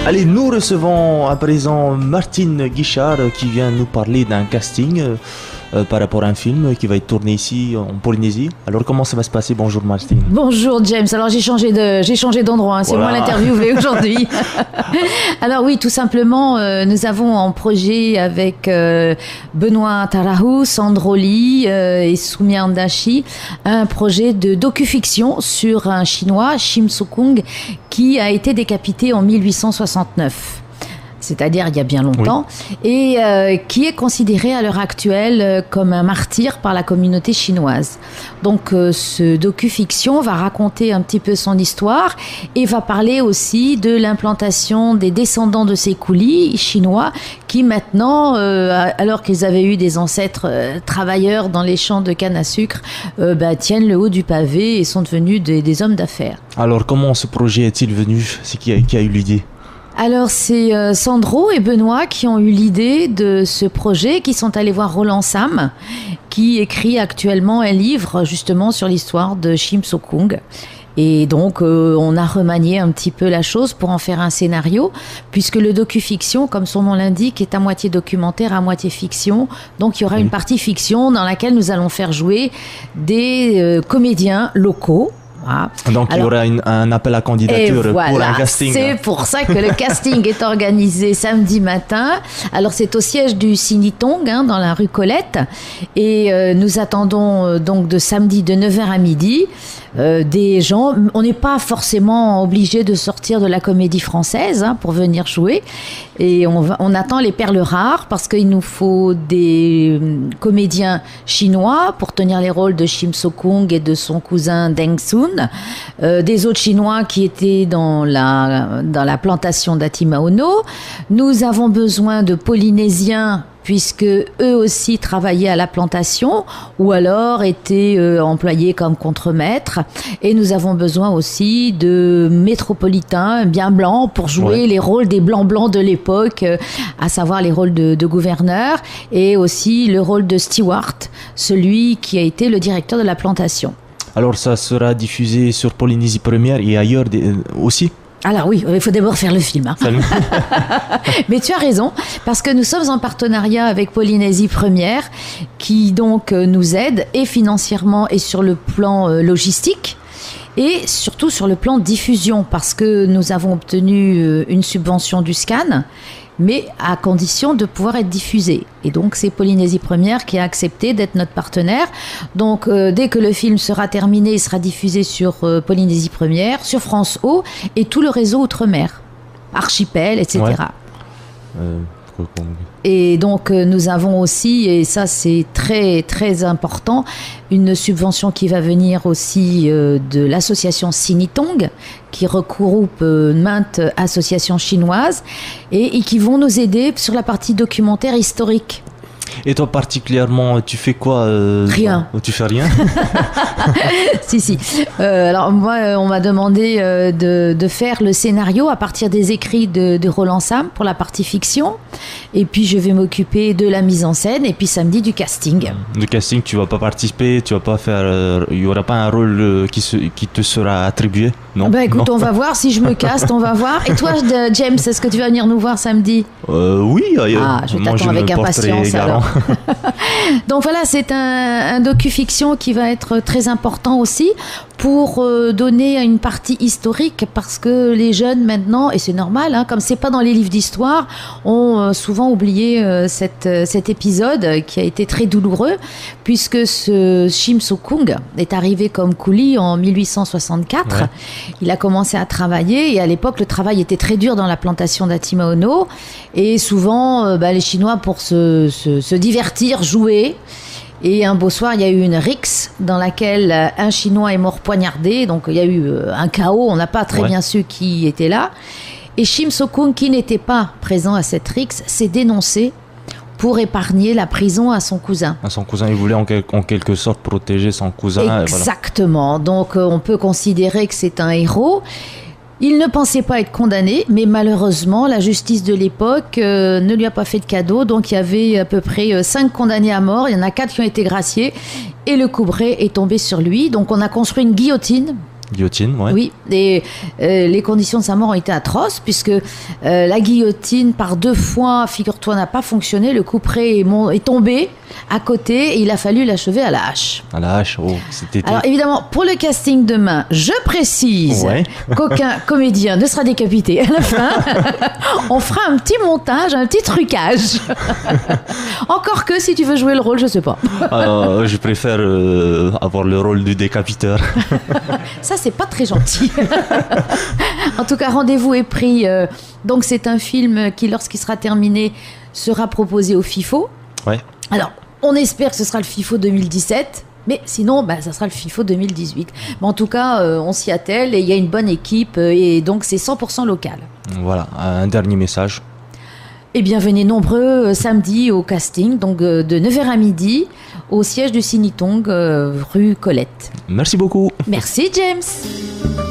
Allez, nous recevons à présent Martine Guichard qui vient nous parler d'un casting par rapport à un film qui va être tourné ici en Polynésie. Alors comment ça va se passer? Bonjour Martine. Bonjour James, alors j'ai changé d'endroit, hein. C'est moi l'interviewé aujourd'hui. Alors oui, tout simplement, nous avons en projet avec Benoît Tarahu, Sandro Lee et Soumya Andachi un projet de docu-fiction sur un Chinois, Shim Sokung, qui a été décapité en 1869. C'est-à-dire il y a bien longtemps, oui. Et qui est considéré à l'heure actuelle comme un martyr par la communauté chinoise. Donc ce docu-fiction va raconter un petit peu son histoire et va parler aussi de l'implantation des descendants de ces coulis chinois qui maintenant, alors qu'ils avaient eu des ancêtres travailleurs dans les champs de canne à sucre, tiennent le haut du pavé et sont devenus des hommes d'affaires. Alors comment ce projet est-il venu? C'est qui a eu l'idée? Alors c'est Sandro et Benoît qui ont eu l'idée de ce projet, qui sont allés voir Roland Sam, qui écrit actuellement un livre justement sur l'histoire de Shim Sokung. Et donc on a remanié un petit peu la chose pour en faire un scénario, puisque le docu-fiction, comme son nom l'indique, est à moitié documentaire, à moitié fiction. Donc il y aura une partie fiction dans laquelle nous allons faire jouer des comédiens locaux. Ah. Donc il y aura un appel à candidature pour un casting. C'est pour ça que le casting est organisé samedi matin. Alors c'est au siège du Sinitong, dans la rue Colette. Et nous attendons donc de samedi de 9h à midi des gens. On n'est pas forcément obligé de sortir de la comédie française pour venir jouer. Et on attend les perles rares parce qu'il nous faut des comédiens chinois pour tenir les rôles de Shim Sokung et de son cousin Deng Sun. Des autres Chinois qui étaient dans la plantation d'Atimaono. Nous avons besoin de Polynésiens puisque eux aussi travaillaient à la plantation ou alors étaient employés comme contremaîtres. Et nous avons besoin aussi de métropolitains bien blancs pour jouer les rôles des blancs-blancs de l'époque, à savoir les rôles de gouverneurs et aussi le rôle de steward, celui qui a été le directeur de la plantation. Alors ça sera diffusé sur Polynésie Première et ailleurs aussi? Alors oui, il faut d'abord faire le film. Mais tu as raison, parce que nous sommes en partenariat avec Polynésie Première, qui donc nous aide et financièrement et sur le plan logistique. Et surtout sur le plan diffusion, parce que nous avons obtenu une subvention du SCAN, mais à condition de pouvoir être diffusé. Et donc, c'est Polynésie Première qui a accepté d'être notre partenaire. Donc, dès que le film sera terminé, il sera diffusé sur Polynésie Première, sur France O et tout le réseau Outre-mer, Archipel, etc. Et donc, nous avons aussi, et ça c'est très très important, une subvention qui va venir aussi de l'association Sinitong, qui regroupe maintes associations chinoises et qui vont nous aider sur la partie documentaire historique. Et toi particulièrement, tu fais quoi Rien. Tu fais rien? Si. Alors moi, on m'a demandé de faire le scénario à partir des écrits de Roland Sam pour la partie fiction. Et puis je vais m'occuper de la mise en scène et puis samedi du casting. Le casting, tu vas pas participer, tu vas pas faire. Il y aura pas un rôle qui te sera attribué, non? Écoute, on va voir si je me caste, on va voir. Et toi, James, est-ce que tu vas venir nous voir samedi? Oui. Je t'attends avec impatience alors. Donc voilà, c'est un docu-fiction qui va être très important aussi pour donner une partie historique, parce que les jeunes maintenant, et c'est normal, comme c'est pas dans les livres d'histoire, ont souvent oublié cet épisode qui a été très douloureux, puisque ce Shim Sokung est arrivé comme coulis en 1864. Il a commencé à travailler et à l'époque le travail était très dur dans la plantation d'Atimaono et souvent les Chinois, pour se divertir, jouaient. Et un beau soir, il y a eu une rixe dans laquelle un Chinois est mort poignardé. Donc il y a eu un chaos, on n'a pas très bien su qui était là. Et Shim Sokung, qui n'était pas présent à cette rixe, s'est dénoncé pour épargner la prison à son cousin. À son cousin, il voulait en quelque sorte protéger son cousin. Exactement. Donc on peut considérer que c'est un héros. Il ne pensait pas être condamné, mais malheureusement, la justice de l'époque ne lui a pas fait de cadeau. Donc il y avait à peu près 5 condamnés à mort. Il y en a 4 qui ont été graciés et le couperet est tombé sur lui. Donc on a construit une guillotine Guillotine, ouais. Oui, et les conditions de sa mort ont été atroces puisque la guillotine, par 2 fois, figure-toi, n'a pas fonctionné. Le couperet est tombé à côté et il a fallu l'achever à la hache. À la hache, oh, c'était... Alors évidemment, pour le casting demain, je précise qu'aucun comédien ne sera décapité à la fin. On fera un petit montage, un petit trucage. Encore que si tu veux jouer le rôle, je sais pas. Je préfère avoir le rôle du décapiteur. Ça, c'est pas très gentil. En tout cas, rendez-vous est pris. Donc, c'est un film qui, lorsqu'il sera terminé, sera proposé au FIFO. Ouais. Alors, on espère que ce sera le FIFO 2017. Mais sinon, ça sera le FIFO 2018. Mais en tout cas, on s'y attelle et il y a une bonne équipe. Et donc, c'est 100% local. Voilà, un dernier message. Eh bien, venez nombreux samedi au casting, donc de 9h à midi, au siège du Cinitong, rue Colette. Merci beaucoup. Merci, James.